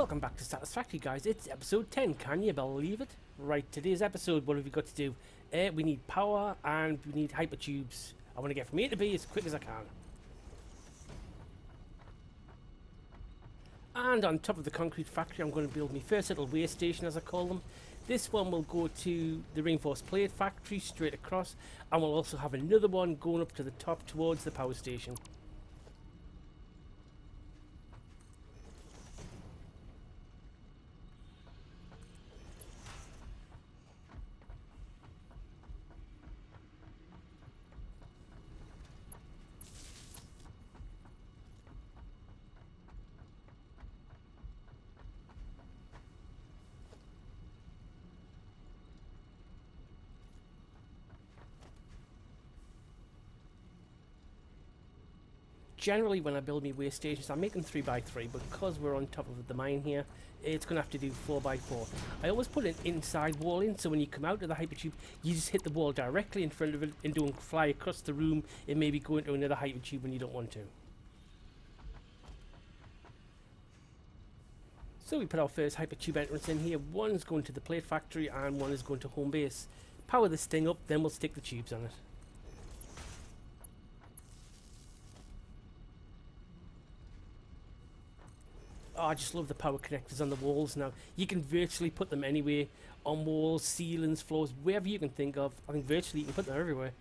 Welcome back to Satisfactory, guys. It's episode 10. Can you believe it? Right, today's episode, what have we got to do? We need power and we need hypertubes. I want to get from A to B as quick as I can. And on top of the concrete factory, I'm going to build my first little way station, as I call them. This one will go to the reinforced plate factory straight across, and we'll also have another one going up to the top towards the power station. Generally, when I build my way stations, I make them 3x3, but because we're on top of the mine here, it's going to have to do 4x4. I always put an inside wall in, so when you come out of the hypertube, you just hit the wall directly in front of it and don't fly across the room and maybe go into another hypertube when you don't want to. So we put our first hypertube entrance in here. One is going to the plate factory and one is going to home base. Power this thing up, then we'll stick the tubes on it. Oh, I just love the power connectors on the walls now. You can virtually put them anywhere, on walls, ceilings, floors, wherever you can think of. I think virtually you can put them everywhere.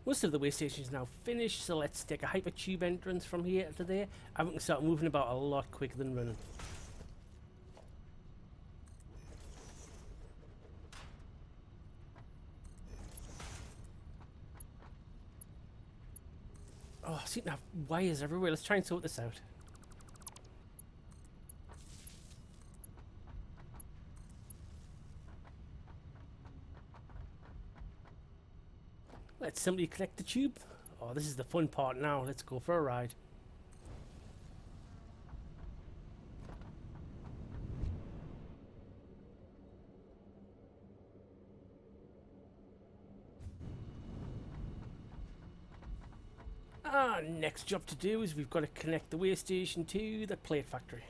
Most of the way station is now finished, so let's take a hypertube entrance from here to there, and we can start moving about a lot quicker than running. Oh, I seem to have wires everywhere. Let's try and sort this out. Let's simply connect the tube. Oh, this is the fun part now. Let's go for a ride. Next job to do is we've got to connect the way station to the plate factory.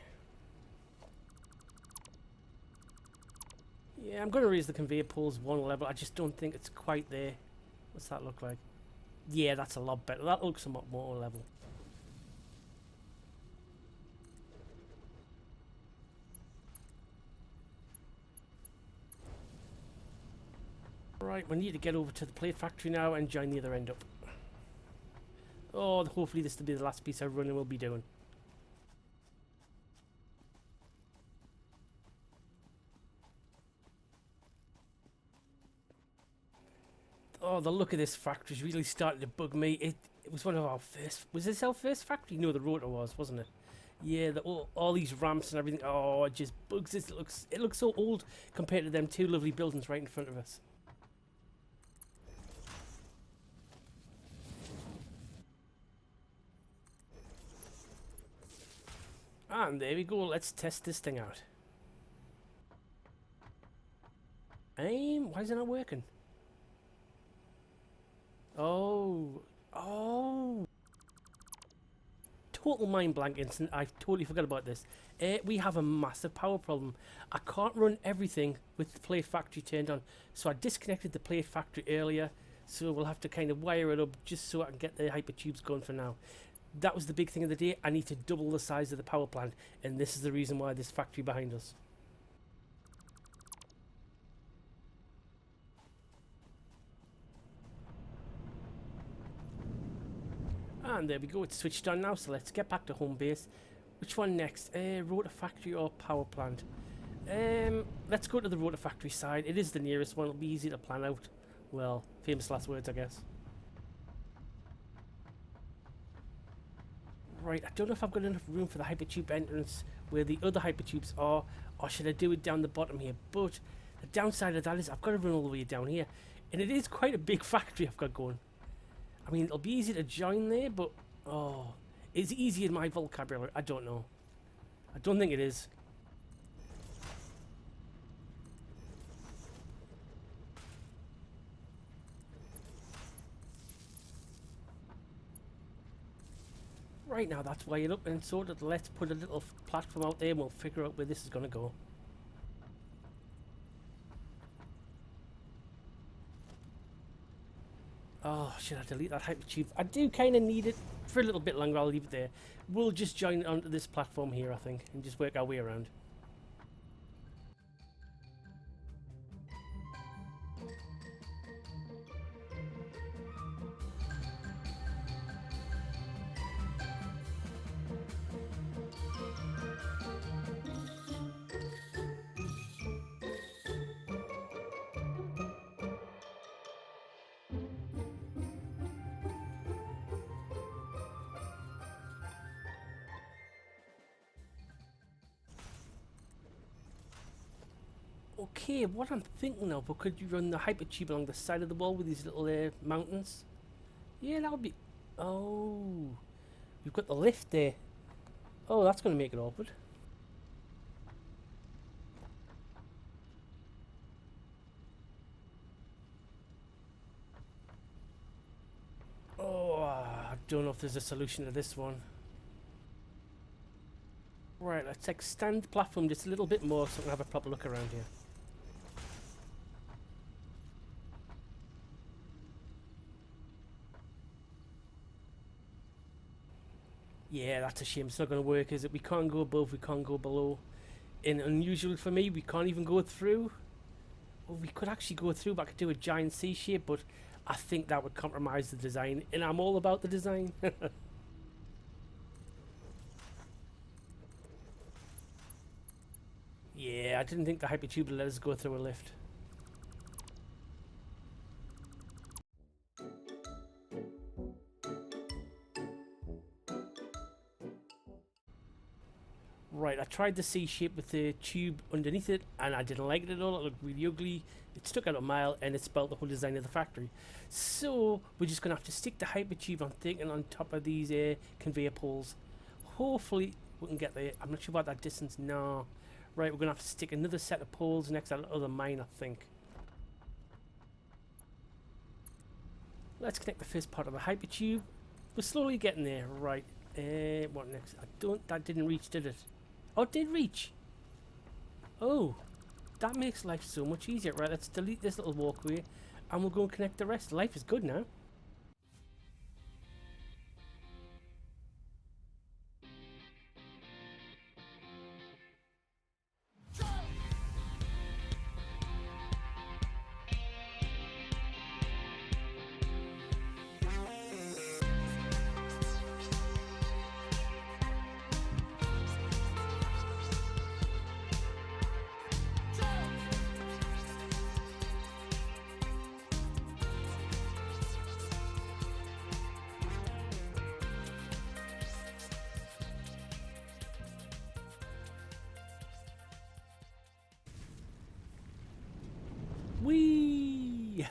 Yeah, I'm going to raise the conveyor poles one level. I just don't think it's quite there. What's that look like? Yeah, that's a lot better. That looks a lot more level. Right, we need to get over to the plate factory now and join the other end up. Oh, hopefully this will be the last piece of running we'll be doing. Oh, the look of this factory is really starting to bug me. It was one of our first... Was this our first factory? No, the rotor was, wasn't it? Yeah, all these ramps and everything. Oh, it just bugs us. It looks so old compared to them two lovely buildings right in front of us. And there we go. Let's test this thing out. Why is it not working? Oh. Total mind blank instant. I totally forgot about this. We have a massive power problem. I can't run everything with the plate factory turned on. So I disconnected the plate factory earlier. So we'll have to kind of wire it up just so I can get the hypertubes going for now. That was the big thing of the day. I need to double the size of the power plant. And this is the reason why this factory behind us. And there we go, it's switched on now, so let's get back to home base. Which one next? Rotor factory or power plant? Let's go to the rotor factory side. It is the nearest one, it'll be easy to plan out. Well, famous last words, I guess. Right, I don't know if I've got enough room for the hypertube entrance where the other hypertubes are, or should I do it down the bottom here? But the downside of that is I've got to run all the way down here, and it is quite a big factory I've got going. I mean, it'll be easy to join there, but oh, is it easy in my vocabulary? I don't know. I don't think it is. Right now, that's why you're up and sorted. Let's put a little platform out there and we'll figure out where this is going to go. Oh, should I delete that hypertube? I do kind of need it for a little bit longer. I'll leave it there. We'll just join it onto this platform here, I think, and just work our way around. Okay, what I'm thinking of, but could you run the hypertube along the side of the wall with these little mountains? Yeah, that would be... Oh, we've got the lift there. Oh, that's going to make it awkward. Oh, I don't know if there's a solution to this one. Right, let's extend the platform just a little bit more so we can have a proper look around here. Yeah, that's a shame. It's not going to work, is it? We can't go above, we can't go below. And unusual for me, we can't even go through. Well, we could actually go through, but I could do a giant C shape, but I think that would compromise the design. And I'm all about the design. Yeah, I didn't think the hypertube would let us go through a lift. Right, I tried the C shape with the tube underneath it, and I didn't like it at all. It looked really ugly. It stuck out a mile, and it spoiled the whole design of the factory. So we're just gonna have to stick the hypertube, I'm thinking, on top of these conveyor poles. Hopefully we can get there. I'm not sure about that distance. No. Right, we're gonna have to stick another set of poles next to that other mine, I think. Let's connect the first part of the hypertube. We're slowly getting there. Right. What next? That didn't reach, did it? Oh, it did reach. Oh, that makes life so much easier. Right, let's delete this little walkway and we'll go and connect the rest. Life is good now. Whee!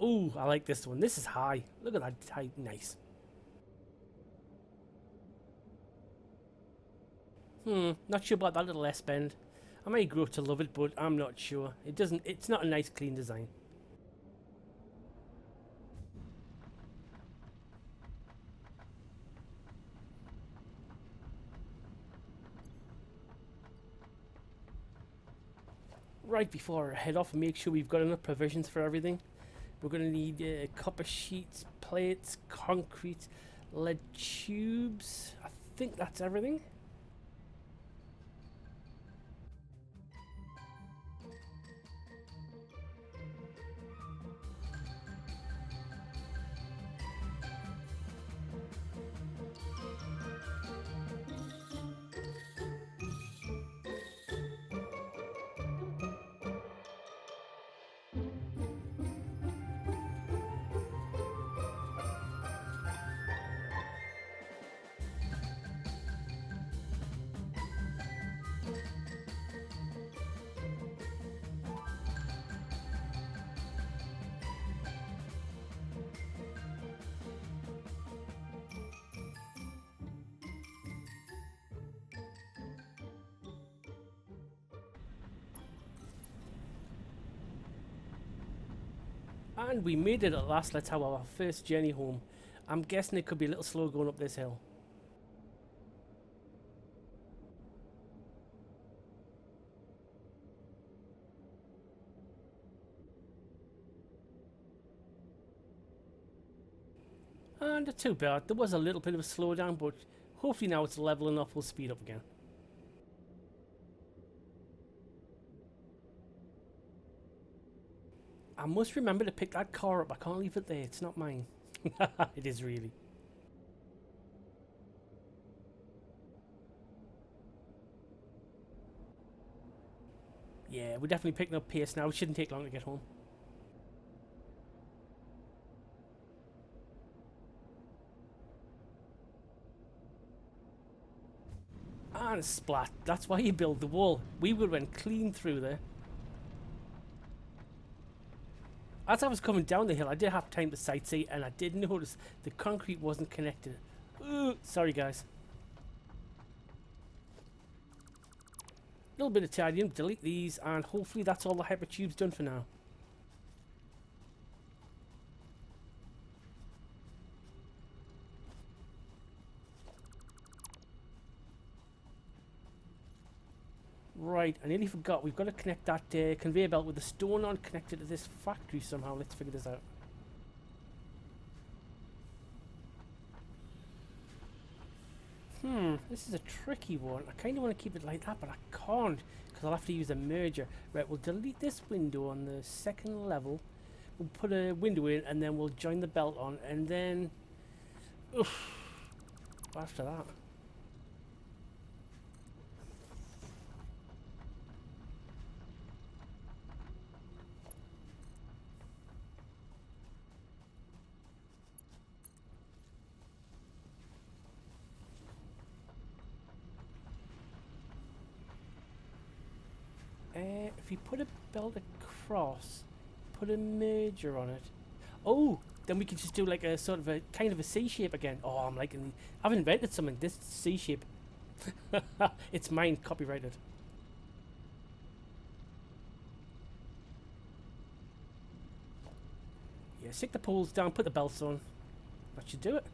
Ooh, I like this one. This is high. Look at that height. Nice. Not sure about that little S-bend. I may grow to love it, but I'm not sure. It's not a nice, clean design. Right before I head off and make sure we've got enough provisions for everything, we're going to need copper sheets, plates, concrete, lead tubes. I think that's everything. And we made it at last. Let's have our first journey home. I'm guessing it could be a little slow going up this hill. And not too bad. There was a little bit of a slowdown, but hopefully now it's leveling off. We'll speed up again. I must remember to pick that car up. I can't leave it there. It's not mine. It is really. Yeah, we're definitely picking up pace now. It shouldn't take long to get home. And splat. That's why you build the wall. We would have went clean through there. As I was coming down the hill, I did have time to sightsee, and I did notice the concrete wasn't connected. Ooh, sorry guys. A little bit of tidying, delete these, and hopefully that's all the hypertube's done for now. Right, I nearly forgot. We've got to connect that conveyor belt with the stone on connected to this factory somehow. Let's figure this out. This is a tricky one. I kind of want to keep it like that, but I can't because I'll have to use a merger. Right, we'll delete this window on the second level. We'll put a window in, and then we'll join the belt on, and then... Oof. After that... if you put a belt across, put a merger on it. Oh, then we can just do like a sort of a kind of a C shape again. Oh, I'm liking the... I've invented something. This C shape. It's mine, copyrighted. Yeah, stick the poles down, put the belts on. That should do it.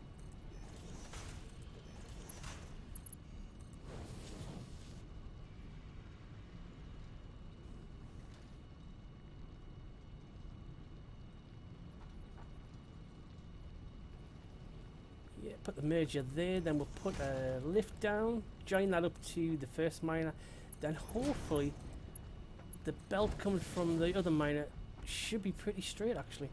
Put the merger there, then we'll put a lift down, join that up to the first miner, then hopefully the belt coming from the other miner should be pretty straight actually.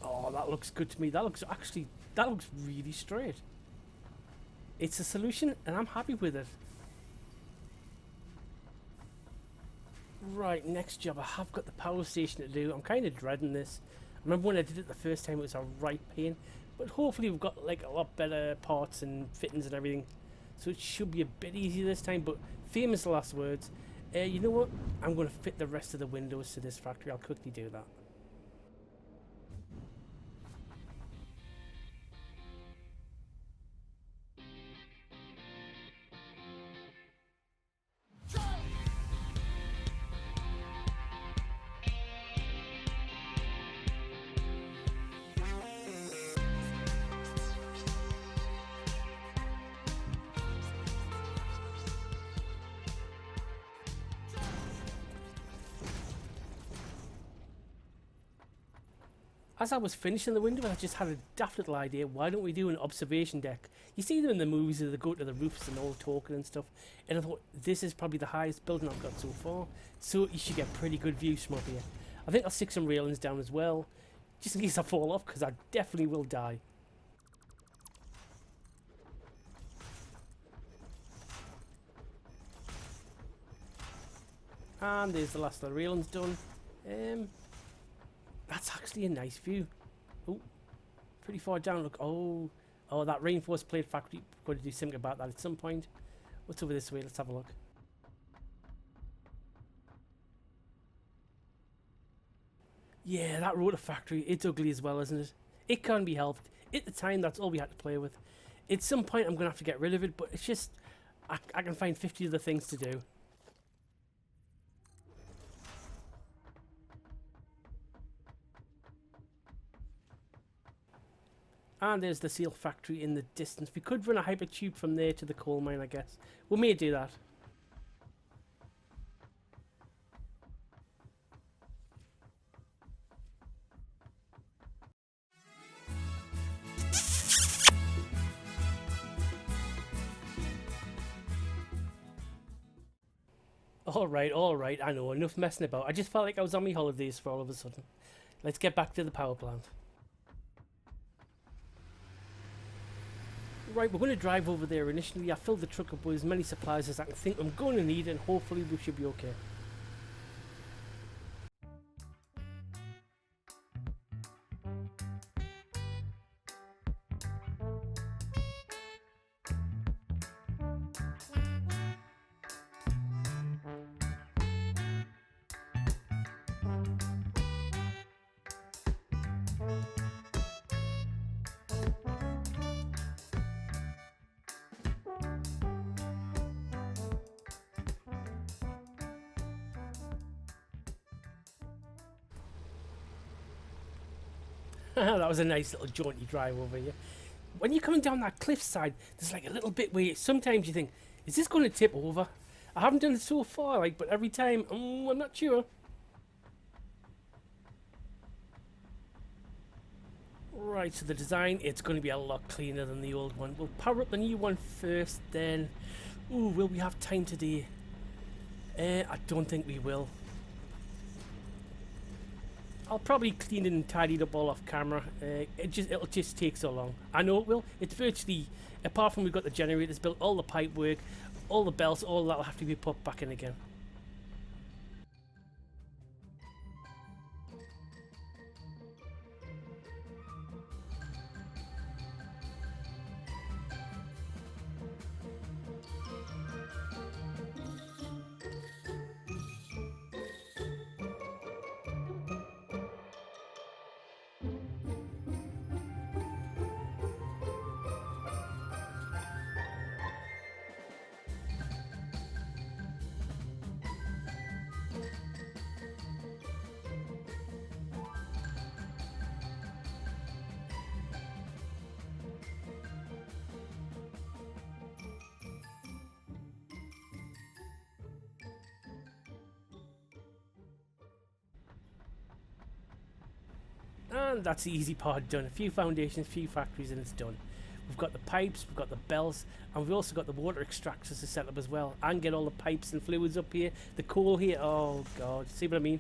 Oh, that looks good to me. That looks really straight. It's a solution and I'm happy with it. Right, next job. I have got the power station to do. I'm kind of dreading this. I remember when I did it the first time it was a right pain, but hopefully we've got like a lot better parts and fittings and everything, so it should be a bit easier this time. But famous last words. You know what? I'm going to fit the rest of the windows to this factory. I'll quickly do that. As I was finishing the window, I just had a daft little idea. Why don't we do an observation deck? You see them in the movies where they go to the roofs and all talking and stuff. And I thought, this is probably the highest building I've got so far. So you should get pretty good views from up here. I think I'll stick some railings down as well, just in case I fall off, because I definitely will die. And there's the last of the railings done. That's actually a nice view. Oh, pretty far down. Look, oh, that reinforced plate factory. Going to do something about that at some point. What's over this way? Let's have a look. Yeah, that rotor factory, it's ugly as well, isn't it? It can't be helped. At the time, that's all we had to play with. At some point, I'm going to have to get rid of it, but it's just, I can find 50 other things to do. And there's the seal factory in the distance. We could run a hypertube from there to the coal mine, I guess. We may do that. Alright, I know, enough messing about. I just felt like I was on my holidays for all of a sudden. Let's get back to the power plant. Right, we're going to drive over there initially. I filled the truck up with as many supplies as I can think I'm going to need, and hopefully we should be okay. That was a nice little jaunty drive over here. When you're coming down that cliffside, there's like a little bit where sometimes you think, is this going to tip over? I haven't done it so far, like, but every time, I'm not sure. Right, so the design, it's going to be a lot cleaner than the old one. We'll power up the new one first, then... Ooh, will we have time today? I don't think we will. I'll probably clean it and tidy it up all off camera. It'll just take so long. I know it will. It's virtually, apart from we've got the generators built, all the pipe work, all the belts, all that will have to be put back in again. And that's the easy part done. A few foundations, a few factories, and it's done. We've got the pipes, we've got the belts, and we've also got the water extractors to set up as well. And get all the pipes and fluids up here. The coal here, oh god, see what I mean?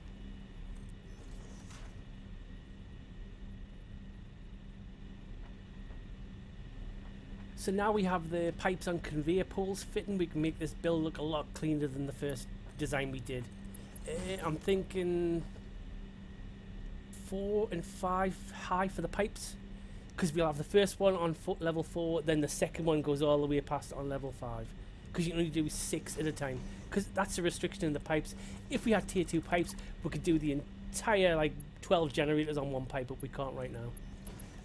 So now we have the pipes on conveyor poles fitting. We can make this build look a lot cleaner than the first design we did. I'm thinking 4 and 5 high for the pipes, because we'll have the first one on level 4, then the second one goes all the way past on level 5, because you can only do 6 at a time, because that's the restriction in the pipes. If we had tier 2 pipes, we could do the entire like 12 generators on one pipe, but we can't right now.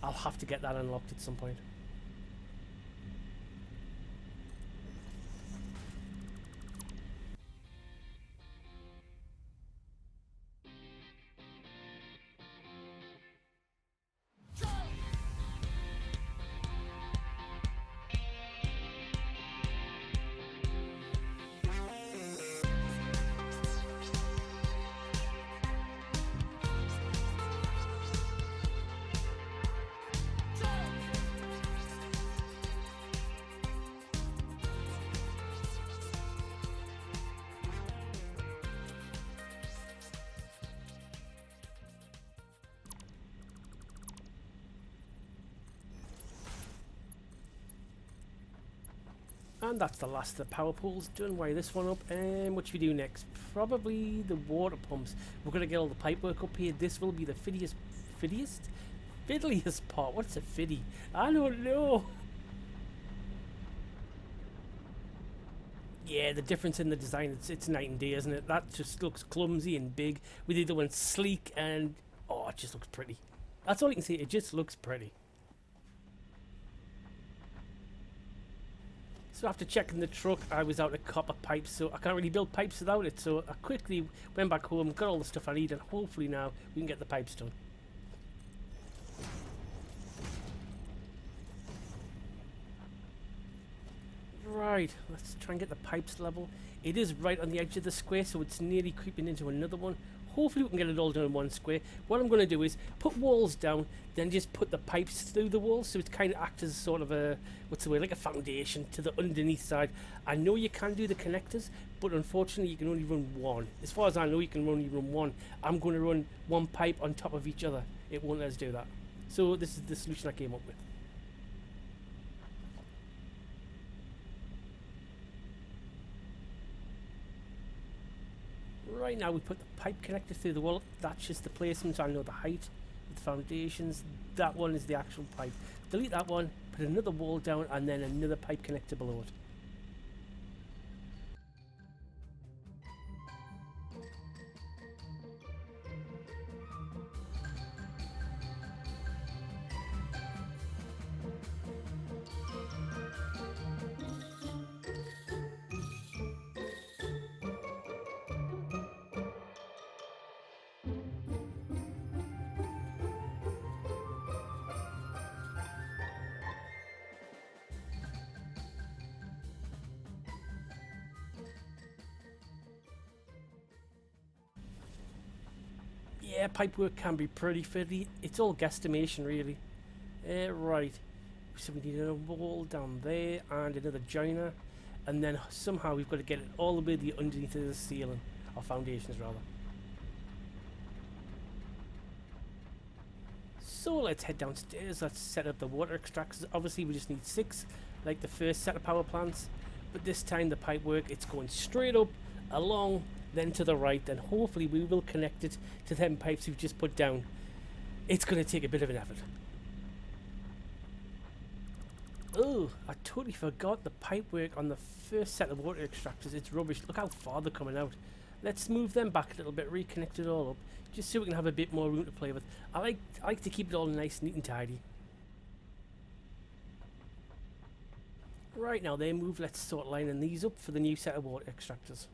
I'll have to get that unlocked at some point. And that's the last of the power poles done. Wire this one up, and what should we do next? Probably the water pumps. We're going to get all the pipe work up here. This will be the fiddliest part. What's a fiddy? I don't know. Yeah, the difference in the design, it's night and day, isn't it? That just looks clumsy and big, with the other one sleek and Oh, it just looks pretty. That's all you can see. It just looks pretty. So after checking the truck, I was out of copper pipes, so I can't really build pipes without it. So I quickly went back home, got all the stuff I need, and hopefully now we can get the pipes done. Right, let's try and get the pipes level. It is right on the edge of the square, so it's nearly creeping into another one. Hopefully we can get it all done in one square. What I'm going to do is put walls down, then just put the pipes through the walls, so it kind of acts as sort of a, what's the word, like a foundation to the underneath side. I know you can do the connectors, but unfortunately you can only run one. As far as I know, you can only run one. I'm going to run one pipe on top of each other. It won't let us do that. So this is the solution I came up with. Right now we put the pipe connector through the wall. That's just the placement. I know the height of the foundations. That one is the actual pipe. Delete that one, put another wall down, and then another pipe connector below it. Yeah, pipe work can be pretty fiddly. It's all guesstimation, really. Right. So we need a wall down there and another joiner. And then somehow we've got to get it all the way underneath the ceiling. Or foundations, rather. So let's head downstairs. Let's set up the water extractors. Obviously, we just need 6, like the first set of power plants. But this time, the pipe work, it's going straight up, along, then to the right, then hopefully we will connect it to them pipes we've just put down. It's going to take a bit of an effort. Oh, I totally forgot the pipe work on the first set of water extractors. It's rubbish. Look how far they're coming out. Let's move them back a little bit, reconnect it all up, just so we can have a bit more room to play with. I like to keep it all nice, neat and tidy. Right, now they move. Let's start lining these up for the new set of water extractors.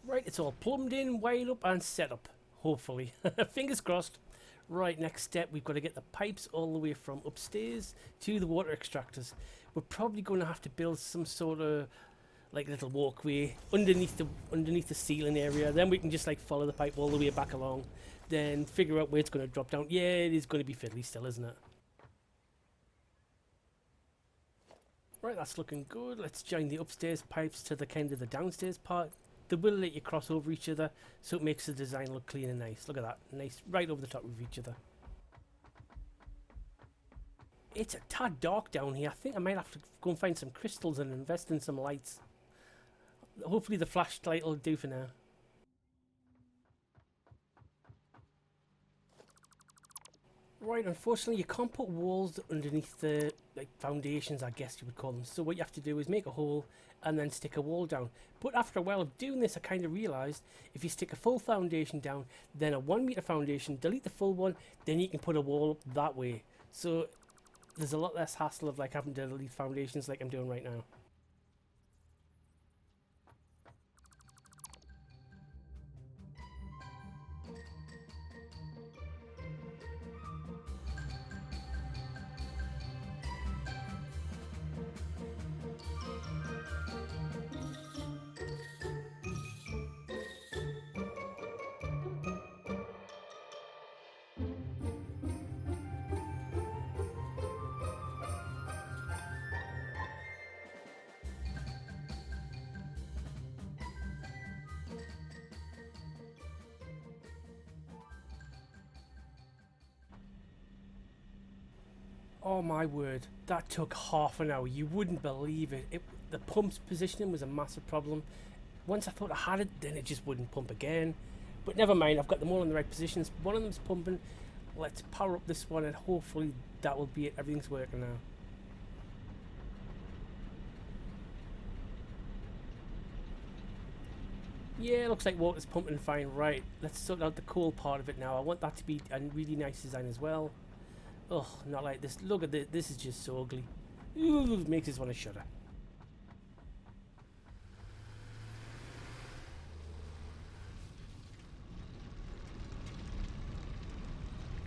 Right, it's all plumbed in, wired up and set up. Hopefully. Fingers crossed. Right, next step, we've got to get the pipes all the way from upstairs to the water extractors. We're probably going to have to build some sort of like little walkway underneath the ceiling area. Then we can just like follow the pipe all the way back along. Then figure out where it's going to drop down. Yeah, it is going to be fiddly still, isn't it? Right, that's looking good. Let's join the upstairs pipes to the kind of the downstairs part. They will let you cross over each other, so it makes the design look clean and nice. Look at that, nice, right over the top of each other. It's a tad dark down here. I think I might have to go and find some crystals and invest in some lights. Hopefully the flashlight will do for now. Right, unfortunately you can't put walls underneath the foundations, I guess you would call them. So what you have to do is make a hole and then stick a wall down. But after a while of doing this, I kind of realised if you stick a full foundation down, then a 1 metre foundation, delete the full one, then you can put a wall up that way. So there's a lot less hassle of like having to delete foundations like I'm doing right now. Oh my word, that took half an hour. You wouldn't believe it. The pump's positioning was a massive problem. Once I thought I had it, then it just wouldn't pump again. But never mind, I've got them all in the right positions. One of them's pumping. Let's power up this one and hopefully that will be it. Everything's working now. Yeah, looks like water's pumping fine. Right, let's sort out the cool part of it now. I want that to be a really nice design as well. Oh, not like this. Look at this. This is just so ugly. Ooh, makes us want to shudder.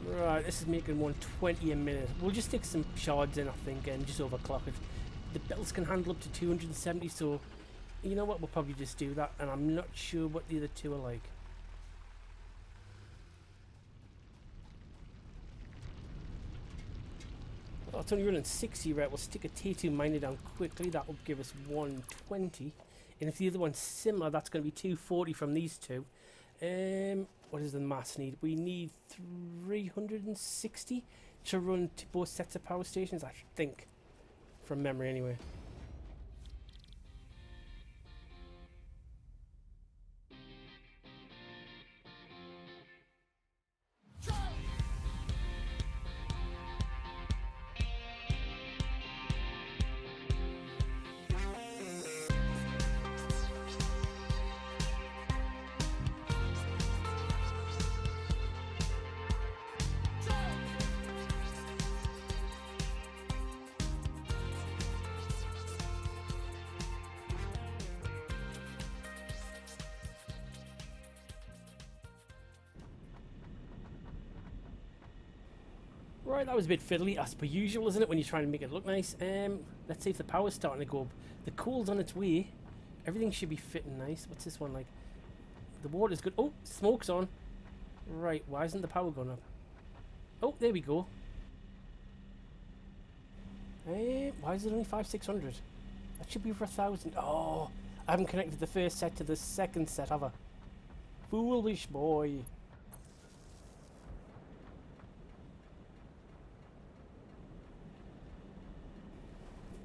Right, this is making 120 a minute. We'll just stick some shards in, I think, and just overclock it. The belts can handle up to 270, so you know what? We'll probably just do that, and I'm not sure what the other two are like. Oh, it's only running 60, right? We'll stick a T2 miner down quickly. That will give us 120. And if the other one's similar, that's going to be 240 from these two. What does the mass need? We need 360 to run to both sets of power stations, I think. From memory, anyway. Right, that was a bit fiddly, as per usual, isn't it, when you're trying to make it look nice. Let's see if the power's starting to go up. The cool's on its way. Everything should be fitting nice. What's this one like? The water's good. Oh, smoke's on. Right, why isn't the power going up? Oh, there we go. Why is it only 600? That should be for 1,000. Oh, I haven't connected the first set to the second set, have I? Foolish boy.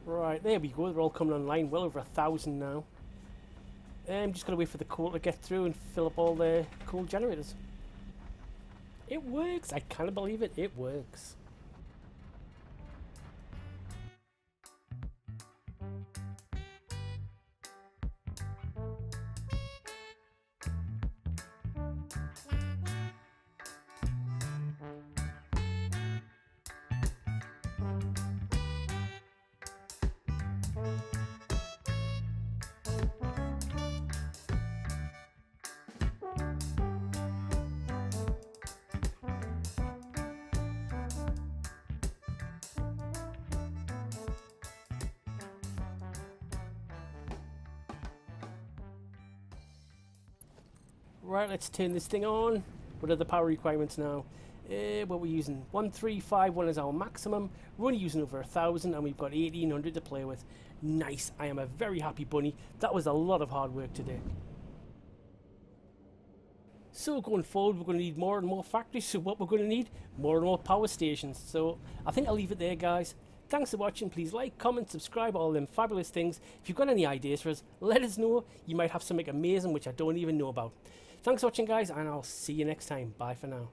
Right, there we go. They're all coming online. Well over 1,000 now. I'm just going to wait for the coal to get through and fill up all the coal generators. It works. I can't believe it. It works. Right, let's turn this thing on. What are the power requirements now? What we're using, 1351 is our maximum. We're only using over 1,000 and we've got 1,800 to play with. Nice, I am a very happy bunny. That was a lot of hard work today. So going forward, we're going to need more and more factories. So what we're going to need, more and more power stations. So I think I'll leave it there, guys. Thanks for watching. Please like, comment, subscribe, all them fabulous things. If you've got any ideas for us, let us know. You might have something amazing which I don't even know about. Thanks for watching, guys, and I'll see you next time. Bye for now.